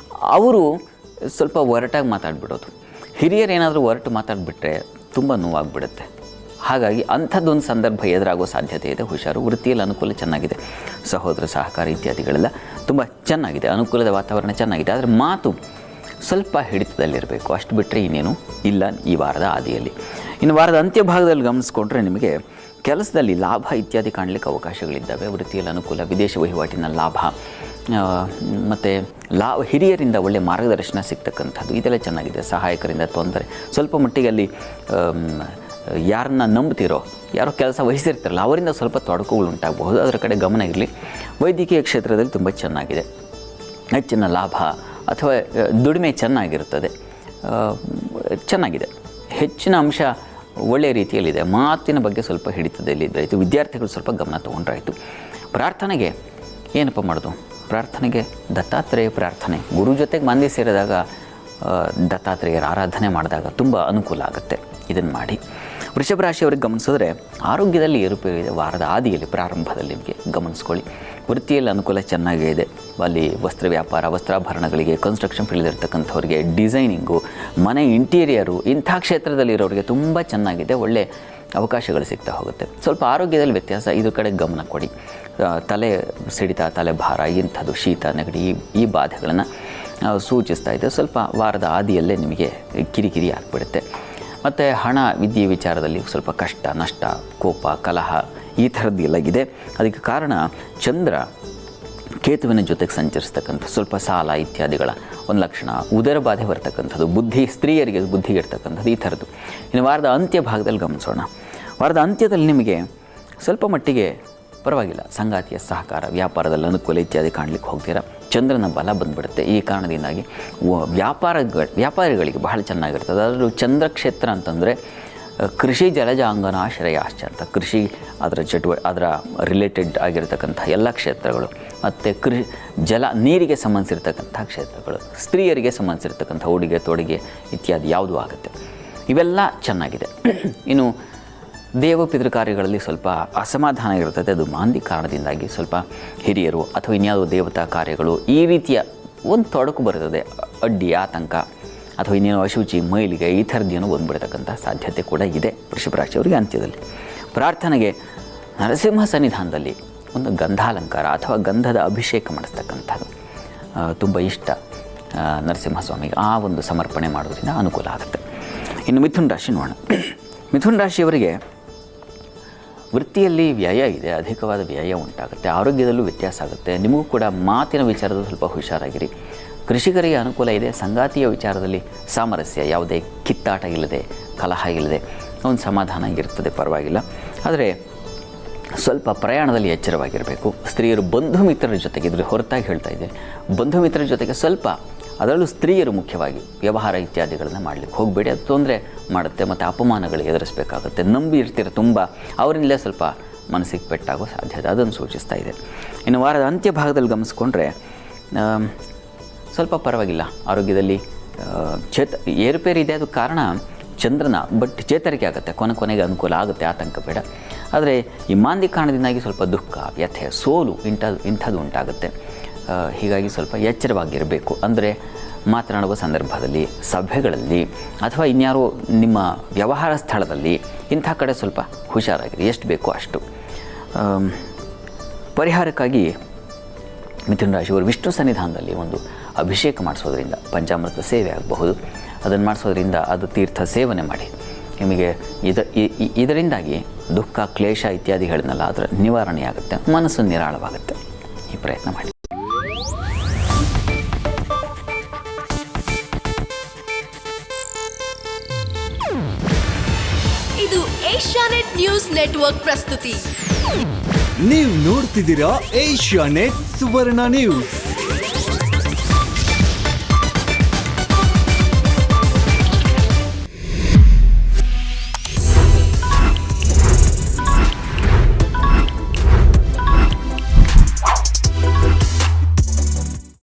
ಅವರು ಸ್ವಲ್ಪ ಒರಟಾಗಿ ಮಾತಾಡ್ಬಿಡೋದು. ಹಿರಿಯರು ಏನಾದರೂ ಒರಟು ಮಾತಾಡಿಬಿಟ್ರೆ ತುಂಬ ನೋವಾಗ್ಬಿಡುತ್ತೆ. ಹಾಗಾಗಿ ಅಂಥದ್ದೊಂದು ಸಂದರ್ಭ ಎದುರಾಗೋ ಸಾಧ್ಯತೆ ಇದೆ. ಹುಷಾರು. ವೃತ್ತಿಯಲ್ಲಿ ಅನುಕೂಲ ಚೆನ್ನಾಗಿದೆ. ಸಹೋದರ ಸಹಕಾರ ಇತ್ಯಾದಿಗಳೆಲ್ಲ ತುಂಬ ಚೆನ್ನಾಗಿದೆ. ಅನುಕೂಲದ ವಾತಾವರಣ ಚೆನ್ನಾಗಿದೆ. ಆದರೆ ಮಾತು ಸ್ವಲ್ಪ ಹಿಡಿತದಲ್ಲಿರಬೇಕು. ಅಷ್ಟು ಬಿಟ್ಟರೆ ಇನ್ನೇನು ಇಲ್ಲ ಈ ವಾರದ ಆದಿಯಲ್ಲಿ. ಇನ್ನು ವಾರದ ಅಂತ್ಯಭಾಗದಲ್ಲಿ ಗಮನಿಸ್ಕೊಂಡ್ರೆ ನಿಮಗೆ ಕೆಲಸದಲ್ಲಿ ಲಾಭ ಇತ್ಯಾದಿ ಕಾಣಲಿಕ್ಕೆ ಅವಕಾಶಗಳಿದ್ದಾವೆ. ವೃತ್ತಿಯಲ್ಲಿ ಅನುಕೂಲ, ವಿದೇಶ ವಹಿವಾಟಿನ ಲಾಭ ಮತ್ತು ಹಿರಿಯರಿಂದ ಒಳ್ಳೆಯ ಮಾರ್ಗದರ್ಶನ ಸಿಗ್ತಕ್ಕಂಥದ್ದು ಇದೆಲ್ಲ ಚೆನ್ನಾಗಿದೆ. ಸಹಾಯಕರಿಂದ ತೊಂದರೆ ಸ್ವಲ್ಪ ಮಟ್ಟಿಗೆ ಅಲ್ಲಿ ಯಾರನ್ನ ನಂಬ್ತಿರೋ, ಯಾರೋ ಕೆಲಸ ವಹಿಸಿರ್ತಾರಲ್ಲ ಅವರಿಂದ ಸ್ವಲ್ಪ ತೊಡಕುಗಳು ಉಂಟಾಗಬಹುದು. ಅದರ ಕಡೆ ಗಮನ ಇರಲಿ. ವೈದ್ಯಕೀಯ ಕ್ಷೇತ್ರದಲ್ಲಿ ತುಂಬ ಚೆನ್ನಾಗಿದೆ. ಹೆಚ್ಚಿನ ಲಾಭ ಅಥವಾ ದುಡಿಮೆ ಚೆನ್ನಾಗಿರುತ್ತದೆ. ಚೆನ್ನಾಗಿದೆ. ಹೆಚ್ಚಿನ ಅಂಶ ಒಳ್ಳೆಯ ರೀತಿಯಲ್ಲಿದೆ. ಮಾತಿನ ಬಗ್ಗೆ ಸ್ವಲ್ಪ ಹಿಡಿತದಲ್ಲಿದ್ದಾಯಿತು. ವಿದ್ಯಾರ್ಥಿಗಳು ಸ್ವಲ್ಪ ಗಮನ ತೊಗೊಂಡ್ರಾಯಿತು. ಪ್ರಾರ್ಥನೆಗೆ ಏನಪ್ಪ ಮಾಡೋದು? ಪ್ರಾರ್ಥನೆಗೆ ದತ್ತಾತ್ರೇಯ ಪ್ರಾರ್ಥನೆ, ಗುರು ಜೊತೆಗೆ ಮಂದಿ ಸೇರಿದಾಗ ದತ್ತಾತ್ರೇಯರ ಆರಾಧನೆ ಮಾಡಿದಾಗ ತುಂಬ ಅನುಕೂಲ ಆಗುತ್ತೆ. ಇದನ್ನು ಮಾಡಿ. ವೃಷಭ ರಾಶಿಯವರಿಗೆ ಗಮನಿಸಿದ್ರೆ ಆರೋಗ್ಯದಲ್ಲಿ ಏರುಪೇರಿದೆ. ವಾರದ ಆದಿಯಲ್ಲಿ ಪ್ರಾರಂಭದಲ್ಲಿ ನಿಮಗೆ ಗಮನಿಸ್ಕೊಳ್ಳಿ. ವೃತ್ತಿಯಲ್ಲಿ ಅನುಕೂಲ ಚೆನ್ನಾಗೇ ಇದೆ. ಅಲ್ಲಿ ವಸ್ತ್ರ ವ್ಯಾಪಾರ, ವಸ್ತ್ರಾಭರಣಗಳಿಗೆ, ಕನ್ಸ್ಟ್ರಕ್ಷನ್ ಫೀಲ್ಡ್ ಇರ್ತಕ್ಕಂಥವ್ರಿಗೆ, ಡಿಸೈನಿಂಗು, ಮನೆ ಇಂಟೀರಿಯರು, ಇಂಥ ಕ್ಷೇತ್ರದಲ್ಲಿರೋರಿಗೆ ತುಂಬ ಚೆನ್ನಾಗಿದೆ. ಒಳ್ಳೆ ಅವಕಾಶಗಳು ಸಿಗ್ತಾ ಹೋಗುತ್ತೆ. ಸ್ವಲ್ಪ ಆರೋಗ್ಯದಲ್ಲಿ ವ್ಯತ್ಯಾಸ, ಇದ್ರ ಕಡೆ ಗಮನ ಕೊಡಿ. ತಲೆ ಸಿಡಿತ, ತಲೆ ಭಾರ, ಇಂಥದ್ದು ಶೀತ, ನೆಗಡಿ ಈ ಬಾಧೆಗಳನ್ನು ಸೂಚಿಸ್ತಾ ಇದೆ. ಸ್ವಲ್ಪ ವಾರದ ಆದಿಯಲ್ಲೇ ನಿಮಗೆ ಕಿರಿಕಿರಿ ಆಗಿಬಿಡುತ್ತೆ. ಮತ್ತು ಹಣ ವಿದ್ಯೆ ವಿಚಾರದಲ್ಲಿ ಸ್ವಲ್ಪ ಕಷ್ಟ, ನಷ್ಟ, ಕೋಪ, ಕಲಹ ಈ ಥರದ್ದೆಲ್ಲ ಇದೆ. ಅದಕ್ಕೆ ಕಾರಣ ಚಂದ್ರ ಕೇತುವಿನ ಜೊತೆಗೆ ಸಂಚರಿಸ್ತಕ್ಕಂಥ ಸ್ವಲ್ಪ ಸಾಲ ಇತ್ಯಾದಿಗಳ ಒಂದು ಲಕ್ಷಣ, ಉದರ ಬಾಧೆ ಬರ್ತಕ್ಕಂಥದ್ದು, ಸ್ತ್ರೀಯರಿಗೆ ಬುದ್ಧಿಗಿರ್ತಕ್ಕಂಥದ್ದು ಈ ಥರದ್ದು. ಇನ್ನು ವಾರದ ಅಂತ್ಯ ಭಾಗದಲ್ಲಿ ಗಮನಿಸೋಣ. ವಾರದ ಅಂತ್ಯದಲ್ಲಿ ನಿಮಗೆ ಸ್ವಲ್ಪ ಮಟ್ಟಿಗೆ ಪರವಾಗಿಲ್ಲ. ಸಂಗಾತಿಯ ಸಹಕಾರ, ವ್ಯಾಪಾರದಲ್ಲಿ ಅನುಕೂಲ ಇತ್ಯಾದಿ ಕಾಣಲಿಕ್ಕೆ ಹೋಗ್ತೀರಾ. ಚಂದ್ರನ ಬಲ ಬಂದುಬಿಡುತ್ತೆ. ಈ ಕಾರಣದಿಂದಾಗಿ ವ್ಯಾಪಾರಿಗಳಿಗೆ ಬಹಳ ಚೆನ್ನಾಗಿರ್ತದೆ. ಅದರಲ್ಲೂ ಚಂದ್ರ ಕ್ಷೇತ್ರ ಅಂತಂದರೆ ಕೃಷಿ ಜಲಜಾಂಗನಾಶ್ರಯಾಶ್ಚ ಅಂತ, ಕೃಷಿ ಅದರ ರಿಲೇಟೆಡ್ ಆಗಿರತಕ್ಕಂಥ ಎಲ್ಲ ಕ್ಷೇತ್ರಗಳು, ಮತ್ತು ನೀರಿಗೆ ಸಂಬಂಧಿಸಿರ್ತಕ್ಕಂಥ ಕ್ಷೇತ್ರಗಳು, ಸ್ತ್ರೀಯರಿಗೆ ಸಂಬಂಧಿಸಿರ್ತಕ್ಕಂಥ ಉಡುಗೆ ತೊಡುಗೆ ಇತ್ಯಾದಿ ಯಾವುದೂ ಆಗುತ್ತೆ. ಇವೆಲ್ಲ ಚೆನ್ನಾಗಿದೆ. ಇನ್ನು ದೇವ ಪಿತೃಕಾರ್ಯಗಳಲ್ಲಿ ಸ್ವಲ್ಪ ಅಸಮಾಧಾನ ಇರ್ತದೆ. ಅದು ಮಾಂದಿ ಕಾರಣದಿಂದಾಗಿ ಸ್ವಲ್ಪ ಹಿರಿಯರು ಅಥವಾ ಇನ್ಯಾವುದೋ ದೇವತಾ ಕಾರ್ಯಗಳು ಈ ರೀತಿಯ ಒಂದು ತೊಡಕು ಬರ್ತದೆ. ಅಡ್ಡಿ, ಆತಂಕ ಅಥವಾ ಇನ್ನೇನೋ ಅಶುಚಿ, ಮೈಲಿಗೆ ಈ ಥರದ್ದೇನೋ ಬಂದುಬಿಡ್ತಕ್ಕಂಥ ಸಾಧ್ಯತೆ ಕೂಡ ಇದೆ ವೃಷಭ ರಾಶಿಯವರಿಗೆ ಅಂತ್ಯದಲ್ಲಿ. ಪ್ರಾರ್ಥನೆಗೆ ನರಸಿಂಹ ಸನ್ನಿಧಾನದಲ್ಲಿ ಒಂದು ಗಂಧಾಲಂಕಾರ ಅಥವಾ ಗಂಧದ ಅಭಿಷೇಕ ಮಾಡಿಸ್ತಕ್ಕಂಥದ್ದು ತುಂಬ ಇಷ್ಟ ನರಸಿಂಹಸ್ವಾಮಿಗೆ. ಆ ಒಂದು ಸಮರ್ಪಣೆ ಮಾಡೋದ್ರಿಂದ ಅನುಕೂಲ ಆಗುತ್ತೆ. ಇನ್ನು ಮಿಥುನ ರಾಶಿ ನೋಡೋಣ. ಮಿಥುನ ರಾಶಿಯವರಿಗೆ ವೃತ್ತಿಯಲ್ಲಿ ವ್ಯಯ ಇದೆ. ಅಧಿಕವಾದ ವ್ಯಯ ಉಂಟಾಗುತ್ತೆ. ಆರೋಗ್ಯದಲ್ಲೂ ವ್ಯತ್ಯಾಸ ಆಗುತ್ತೆ. ನಿಮಗೂ ಕೂಡ ಮಾತಿನ ವಿಚಾರದಲ್ಲಿ ಸ್ವಲ್ಪ ಹುಷಾರಾಗಿರಿ. ಕೃಷಿಕರಿಗೆ ಅನುಕೂಲ ಇದೆ. ಸಂಗಾತಿಯ ವಿಚಾರದಲ್ಲಿ ಸಾಮರಸ್ಯ, ಯಾವುದೇ ಕಿತ್ತಾಟ ಇಲ್ಲದೆ, ಕಲಹ ಇಲ್ಲದೆ ಒಂದು ಸಮಾಧಾನ ಇರ್ತದೆ, ಪರವಾಗಿಲ್ಲ. ಆದರೆ ಸ್ವಲ್ಪ ಪ್ರಯಾಣದಲ್ಲಿ ಎಚ್ಚರವಾಗಿರಬೇಕು. ಸ್ತ್ರೀಯರು ಬಂಧು ಮಿತ್ರರ ಜೊತೆಗೆ, ಇದ್ರ ಹೊರತಾಗಿ ಹೇಳ್ತಾ ಇದ್ದೇನೆ, ಬಂಧು ಮಿತ್ರರ ಜೊತೆಗೆ ಸ್ವಲ್ಪ, ಅದರಲ್ಲೂ ಸ್ತ್ರೀಯರು ಮುಖ್ಯವಾಗಿ ವ್ಯವಹಾರ ಇತ್ಯಾದಿಗಳನ್ನು ಮಾಡಲಿಕ್ಕೆ ಹೋಗಬೇಡಿ. ಅದು ತೊಂದರೆ ಮಾಡುತ್ತೆ ಮತ್ತು ಅಪಮಾನಗಳಿಗೆ ಎದುರಿಸಬೇಕಾಗುತ್ತೆ. ನಂಬಿ ಇರ್ತೀರ ತುಂಬ, ಅವರಿಂದಲೇ ಸ್ವಲ್ಪ ಮನಸ್ಸಿಗೆ ಪೆಟ್ಟಾಗೋ ಸಾಧ್ಯತೆ, ಅದನ್ನು ಸೂಚಿಸ್ತಾ ಇದೆ. ಇನ್ನು ವಾರದ ಅಂತ್ಯ ಭಾಗದಲ್ಲಿ ಗಮನಿಸ್ಕೊಂಡ್ರೆ ಸ್ವಲ್ಪ ಪರವಾಗಿಲ್ಲ. ಆರೋಗ್ಯದಲ್ಲಿ ಏರುಪೇರಿದೆ. ಅದು ಕಾರಣ ಚಂದ್ರನ, ಬಟ್ ಚೇತರಿಕೆ ಆಗುತ್ತೆ. ಕೊನೆಗೆ ಅನುಕೂಲ ಆಗುತ್ತೆ, ಆತಂಕ ಬೇಡ. ಆದರೆ ಈ ಮಾಂದಿ ಕಾರಣದಿಂದಾಗಿ ಸ್ವಲ್ಪ ದುಃಖ, ವ್ಯಥೆ, ಸೋಲು ಇಂಥದ್ದು ಉಂಟಾಗುತ್ತೆ. ಹೀಗಾಗಿ ಸ್ವಲ್ಪ ಎಚ್ಚರವಾಗಿರಬೇಕು. ಅಂದರೆ ಮಾತನಾಡುವ ಸಂದರ್ಭದಲ್ಲಿ, ಸಭೆಗಳಲ್ಲಿ ಅಥವಾ ಇನ್ಯಾರೋ ನಿಮ್ಮ ವ್ಯವಹಾರ ಸ್ಥಳದಲ್ಲಿ ಇಂಥ ಕಡೆ ಸ್ವಲ್ಪ ಹುಷಾರಾಗಿರಿ. ಎಷ್ಟು ಬೇಕೋ ಅಷ್ಟು. ಪರಿಹಾರಕ್ಕಾಗಿ ಮಿಥುನ ರಾಶಿಯವರು ವಿಷ್ಣು ಸನ್ನಿಧಾನದಲ್ಲಿ ಒಂದು ಅಭಿಷೇಕ ಮಾಡಿಸೋದ್ರಿಂದ ಪಂಚಾಮೃತ ಸೇವೆ ಆಗಬಹುದು. ಅದನ್ನು ಮಾಡಿಸೋದ್ರಿಂದ ಅದು ತೀರ್ಥ ಸೇವನೆ ಮಾಡಿ. ನಿಮಗೆ ಇದರಿಂದಾಗಿ ದುಃಖ, ಕ್ಲೇಶ ಇತ್ಯಾದಿಗಳನ್ನೆಲ್ಲ ಅದರ ನಿವಾರಣೆಯಾಗುತ್ತೆ. ಮನಸ್ಸು ನಿರಾಳವಾಗುತ್ತೆ. ಈ ಪ್ರಯತ್ನ ಮಾಡಿ. ಇದು ಏಷ್ಯಾನೆಟ್ ನ್ಯೂಸ್ ನೆಟ್ವರ್ಕ್ ಪ್ರಸ್ತುತಿ. ನೀವು ನೋಡ್ತಿದ್ದೀರಾ ಏಷ್ಯಾನೆಟ್ ಸುವರ್ಣ ನ್ಯೂಸ್.